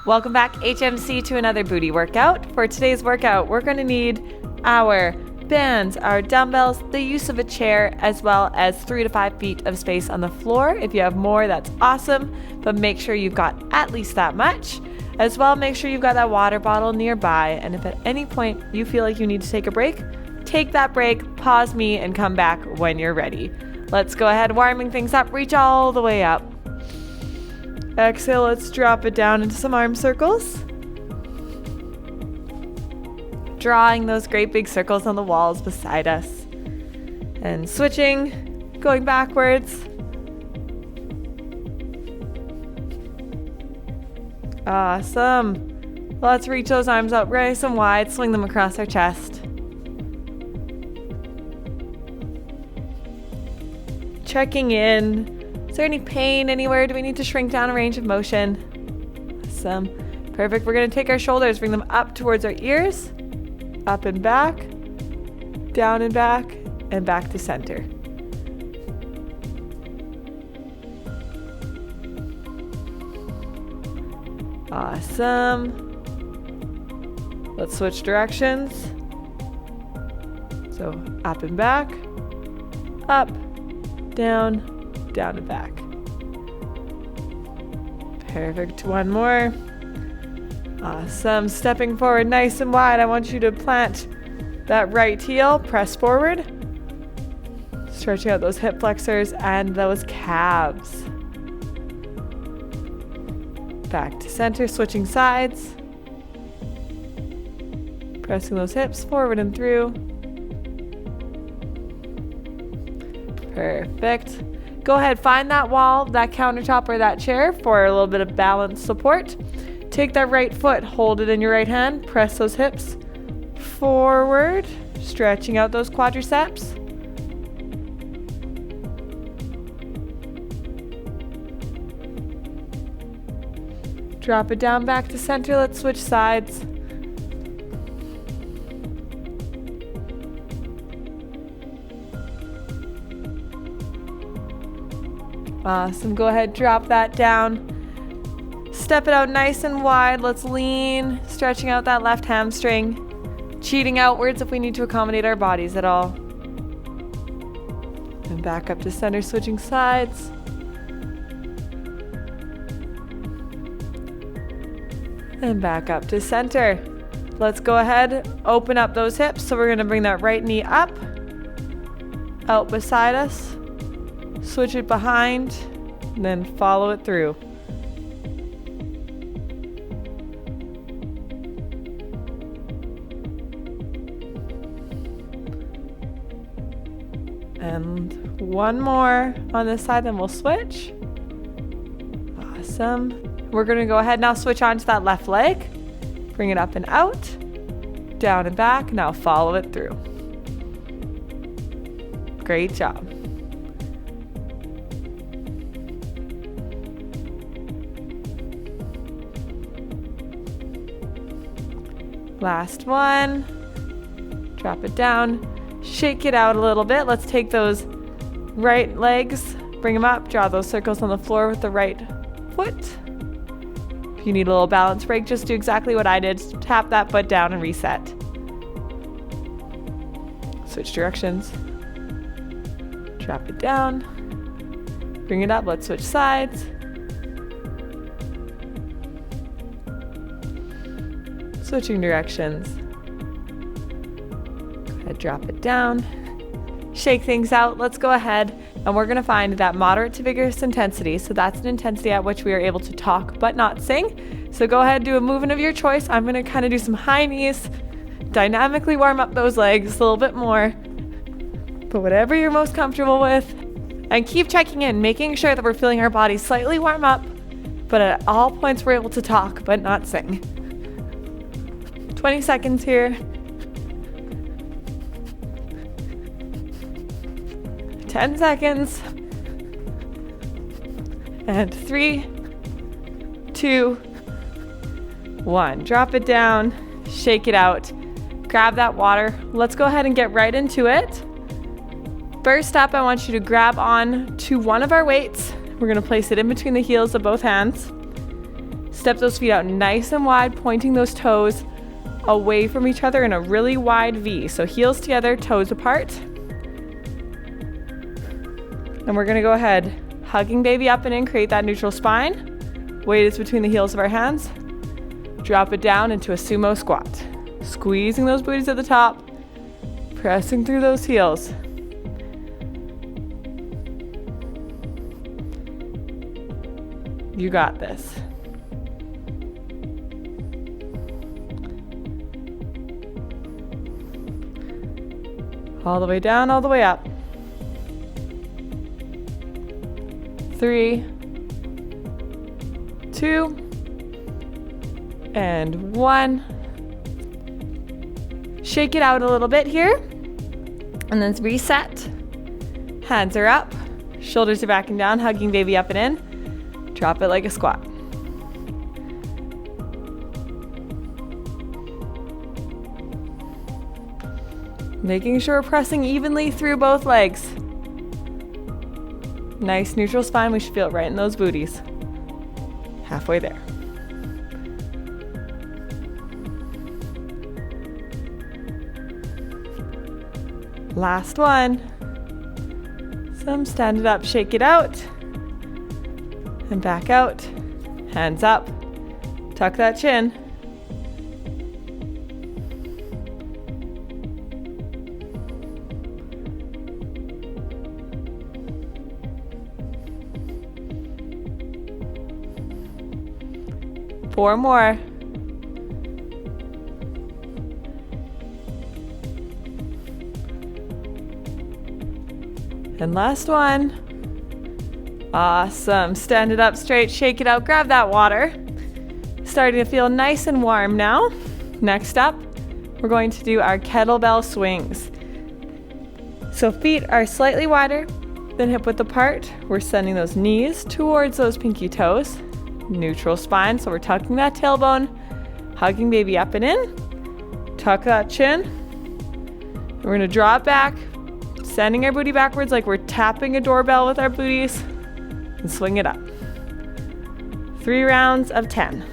Welcome back, HMC, to another booty workout. For today's workout, we're going to need our bands, our dumbbells, the use of a chair, as well as 3 to 5 feet of space on the floor. If you have more, that's awesome, but make sure you've got at least that much. As well, make sure you've got that water bottle nearby, and if at any point you feel like you need to take a break, take that break, pause me, and come back when you're ready. Let's go ahead, warming things up. Reach all the way up. Exhale, let's drop it down into some arm circles. Drawing those great big circles on the walls beside us. And switching, going backwards. Awesome. Let's reach those arms up nice and wide, swing them across our chest. Checking in. Is there any pain anywhere? Do we need to shrink down a range of motion? Awesome. Perfect. We're going to take our shoulders, bring them up towards our ears, up and back, down and back to center. Awesome. Let's switch directions. So up and back, up, down and back. Perfect. One more. Awesome. Stepping forward nice and wide. I want you to plant that right heel, press forward, stretching out those hip flexors and those calves. Back to center, switching sides. Pressing those hips forward and through. Perfect. Go ahead, find that wall, that countertop, or that chair for a little bit of balance support. Take that right foot, hold it in your right hand, press those hips forward, stretching out those quadriceps. Drop it down back to center. Let's switch sides. Awesome. Go ahead, drop that down. Step it out nice and wide. Let's lean, stretching out that left hamstring, cheating outwards if we need to accommodate our bodies at all. And back up to center, switching sides. And back up to center. Let's go ahead, open up those hips. So we're going to bring that right knee up, out beside us. Switch it behind, and then follow it through. And one more on this side, then we'll switch. Awesome. We're going to go ahead now, switch on to that left leg. Bring it up and out, down and back. Now follow it through. Great job. Last one. Drop it down. Shake it out a little bit. Let's take those right legs, bring them up, draw those circles on the floor with the right foot. If you need a little balance break, just do exactly what I did. Tap that foot down and reset. Switch directions. Drop it down. Bring it up. Let's switch sides. Switching directions. Go ahead, drop it down. Shake things out. Let's go ahead and we're going to find that moderate to vigorous intensity. So that's an intensity at which we are able to talk but not sing. So go ahead, do a movement of your choice. I'm going to kind of do some high knees, dynamically warm up those legs a little bit more. But whatever you're most comfortable with. And keep checking in, making sure that we're feeling our bodies slightly warm up, but at all points we're able to talk but not sing. 20 seconds here. 10 seconds. And 3, 2, 1. Drop it down, shake it out, grab that water. Let's go ahead and get right into it. First up, I want you to grab on to one of our weights. We're gonna place it in between the heels of both hands. Step those feet out nice and wide, pointing those toes away from each other in a really wide V. So heels together, toes apart. And we're gonna go ahead, hugging baby up and in, create that neutral spine. Weight is between the heels of our hands. Drop it down into a sumo squat. Squeezing those booties at the top, pressing through those heels. You got this. All the way down, all the way up. 3, 2, and 1. Shake it out a little bit here, and then reset. Hands are up, shoulders are back and down, hugging baby up and in. Drop it like a squat. Making sure we're pressing evenly through both legs. Nice neutral spine, we should feel it right in those booties. Halfway there. Last one. Some stand it up, shake it out. And back out. Hands up. Tuck that chin. Four more. And last one. Awesome. Stand it up straight, shake it out, grab that water. Starting to feel nice and warm now. Next up, we're going to do our kettlebell swings. So feet are slightly wider than hip width apart. We're sending those knees towards those pinky toes. Neutral spine, so we're tucking that tailbone, hugging baby up and in. Tuck that chin. We're gonna draw it back, sending our booty backwards like we're tapping a doorbell with our booties, and swing it up. 3 rounds of 10.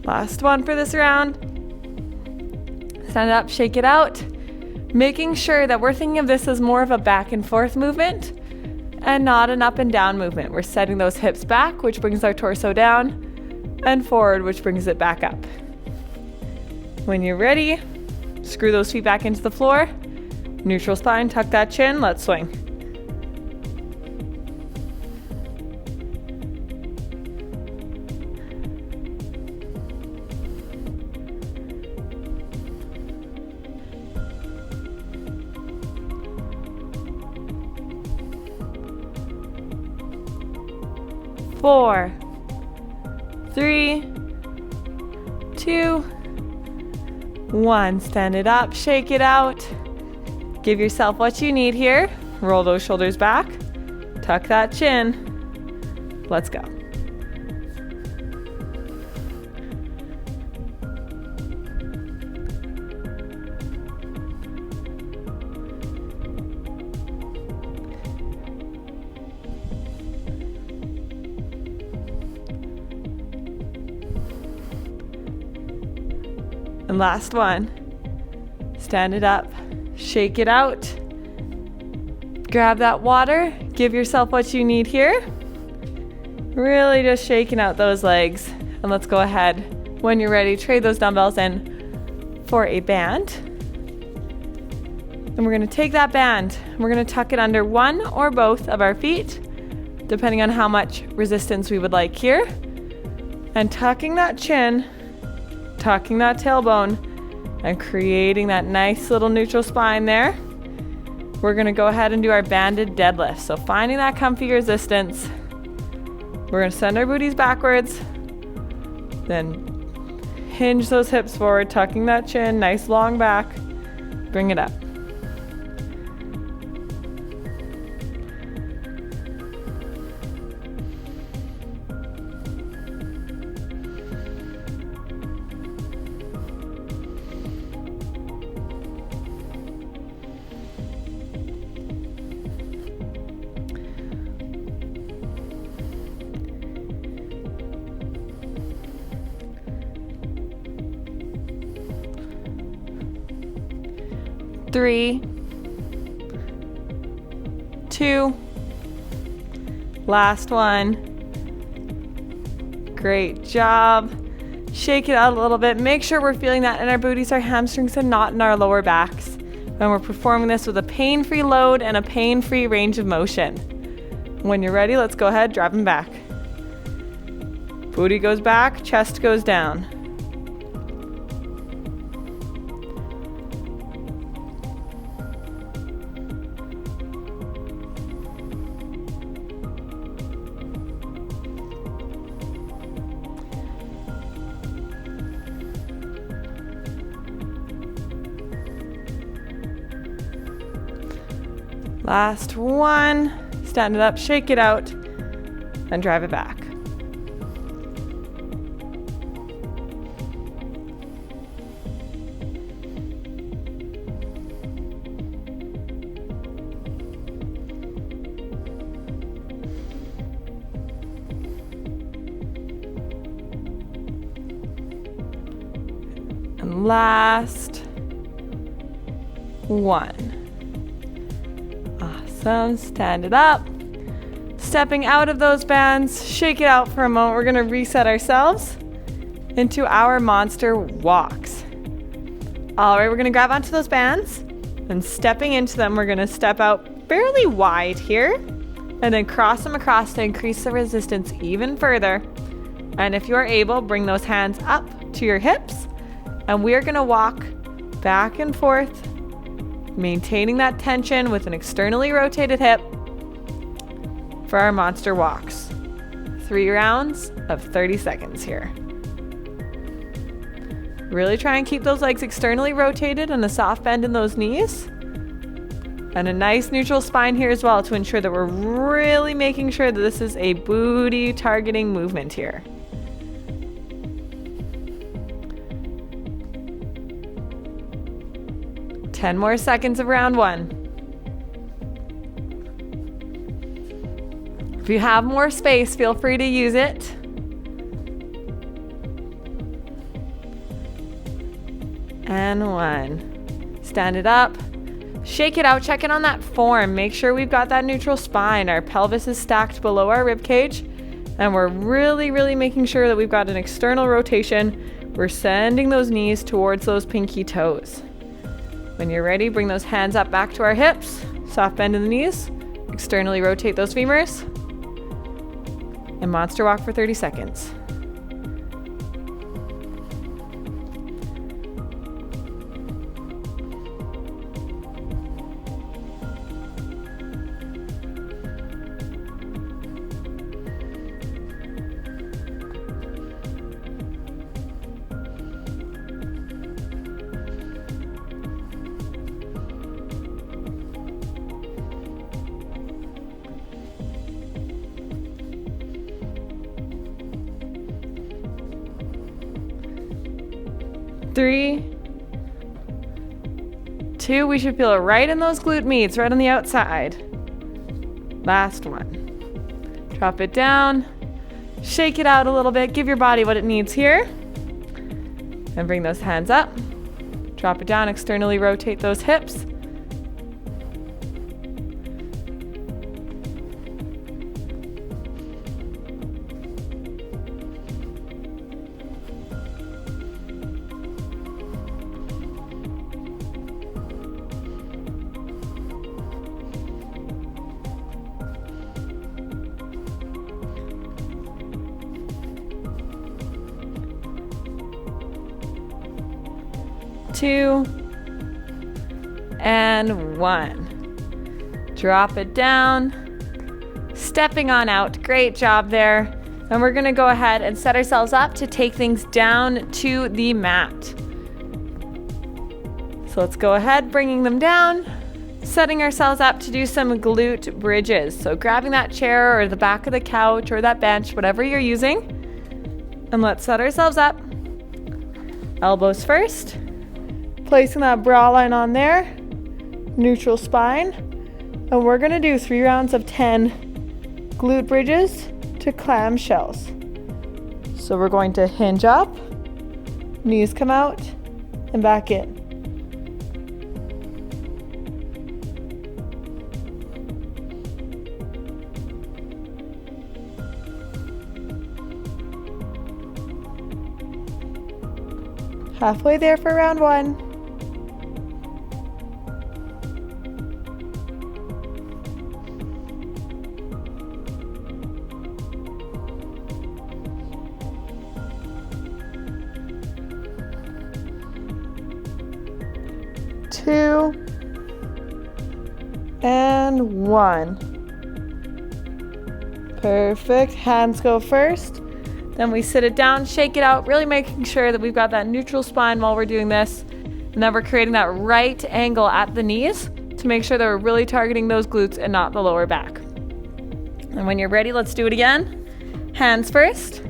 Last one for this round. Stand up, shake it out. Making sure that we're thinking of this as more of a back and forth movement and not an up and down movement. We're setting those hips back, which brings our torso down, and forward, which brings it back up. When you're ready, screw those feet back into the floor. Neutral spine, tuck that chin, let's swing. Four, 3, 2, 1. Stand it up, shake it out. Give yourself what you need here. Roll those shoulders back. Tuck that chin. Let's go. And last one. Stand it up, shake it out. Grab that water, give yourself what you need here. Really just shaking out those legs. And let's go ahead, when you're ready, trade those dumbbells in for a band. And we're gonna take that band, and we're gonna tuck it under one or both of our feet, depending on how much resistance we would like here. And tucking that chin, tucking that tailbone, and creating that nice little neutral spine there. We're gonna go ahead and do our banded deadlift. So finding that comfy resistance. We're gonna send our booties backwards, then hinge those hips forward, tucking that chin, nice long back, bring it up. 3, 2, last one. Great job. Shake it out a little bit. Make sure we're feeling that in our booties, our hamstrings, and not in our lower backs. And we're performing this with a pain-free load and a pain-free range of motion. When you're ready, let's go ahead, drop them back. Booty goes back, chest goes down. Last one. Stand it up, shake it out, and drive it back. And last one. Awesome. Stand it up. Stepping out of those bands, shake it out for a moment. We're going to reset ourselves into our monster walks. All right, we're going to grab onto those bands and stepping into them, we're going to step out fairly wide here and then cross them across to increase the resistance even further. And if you are able, bring those hands up to your hips and we're going to walk back and forth, maintaining that tension with an externally rotated hip for our monster walks. 3 rounds of 30 seconds here. Really try and keep those legs externally rotated and a soft bend in those knees. And a nice neutral spine here as well to ensure that we're really making sure that this is a booty targeting movement here. Ten more seconds of round one. If you have more space, feel free to use it. And one. Stand it up. Shake it out. Check in on that form. Make sure we've got that neutral spine. Our pelvis is stacked below our rib cage. And we're really making sure that we've got an external rotation. We're sending those knees towards those pinky toes. When you're ready, bring those hands up back to our hips. Soft bend in the knees. Externally rotate those femurs. And monster walk for 30 seconds. Three, 2, we should feel it right in those glute meats, right on the outside. Last one. Drop it down, shake it out a little bit, give your body what it needs here. And bring those hands up. Drop it down, externally rotate those hips. Two, and one. Drop it down, stepping on out. Great job there. And we're gonna go ahead and set ourselves up to take things down to the mat. So let's go ahead, bringing them down, setting ourselves up to do some glute bridges. So grabbing that chair or the back of the couch or that bench, whatever you're using. And let's set ourselves up. Elbows first. Placing that bra line on there, neutral spine, and we're gonna do 3 rounds of 10 glute bridges to clamshells. So we're going to hinge up, knees come out, and back in. Halfway there for round 1. Two and 1. Perfect. Hands go first. Then we sit it down, shake it out, really making sure that we've got that neutral spine while we're doing this. And then we're creating that right angle at the knees to make sure that we're really targeting those glutes and not the lower back. And when you're ready, let's do it again. Hands first.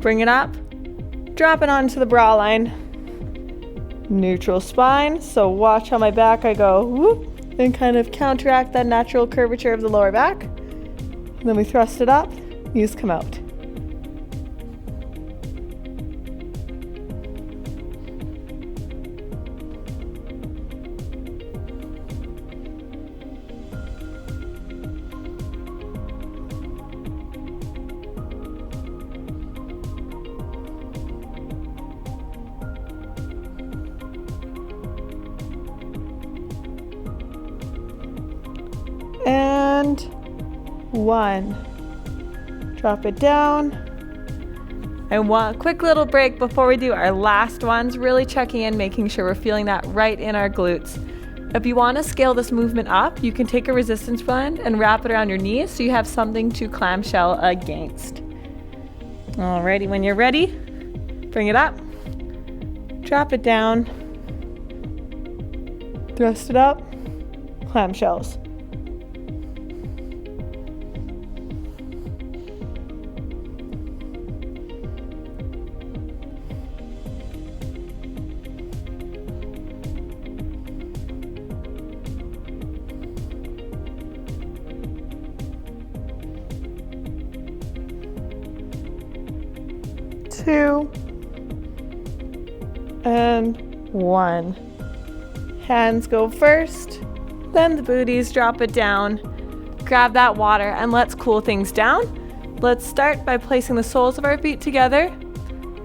Bring it up. Drop it onto the bra line. Neutral spine. So watch how my back, I go whoop and kind of counteract that natural curvature of the lower back. And then we thrust it up, knees come out. And 1. Drop it down. And one quick little break before we do our last ones, really checking in, making sure we're feeling that right in our glutes. If you want to scale this movement up, you can take a resistance band and wrap it around your knees so you have something to clamshell against. Alrighty, when you're ready, bring it up. Drop it down. Thrust it up. Clamshells. Two and 1. Hands go first, then the booties, drop it down, grab that water, and let's cool things down. Let's start by placing the soles of our feet together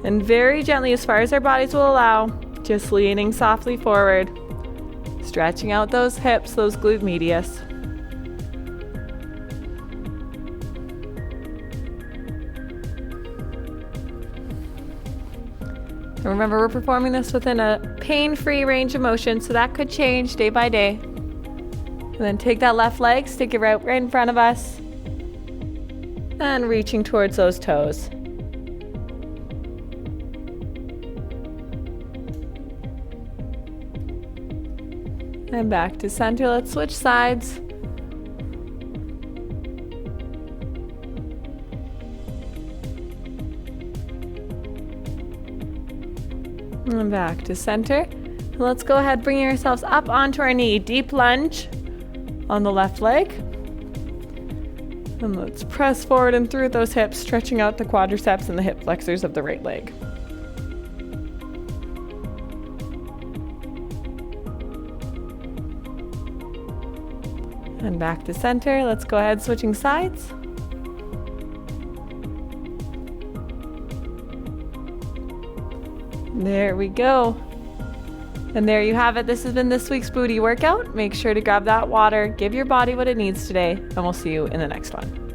and very gently, as far as our bodies will allow, just leaning softly forward, stretching out those hips, those glute medius. And remember, we're performing this within a pain-free range of motion, so that could change day by day. And then take that left leg, stick it right in front of us, and reaching towards those toes. And back to center. Let's switch sides. And back to center. Let's go ahead, bringing ourselves up onto our knee. Deep lunge on the left leg. And let's press forward and through those hips, stretching out the quadriceps and the hip flexors of the right leg. And back to center. Let's go ahead, switching sides. There we go. And there you have it. This has been this week's booty workout. Make sure to grab that water, give your body what it needs today, and we'll see you in the next one.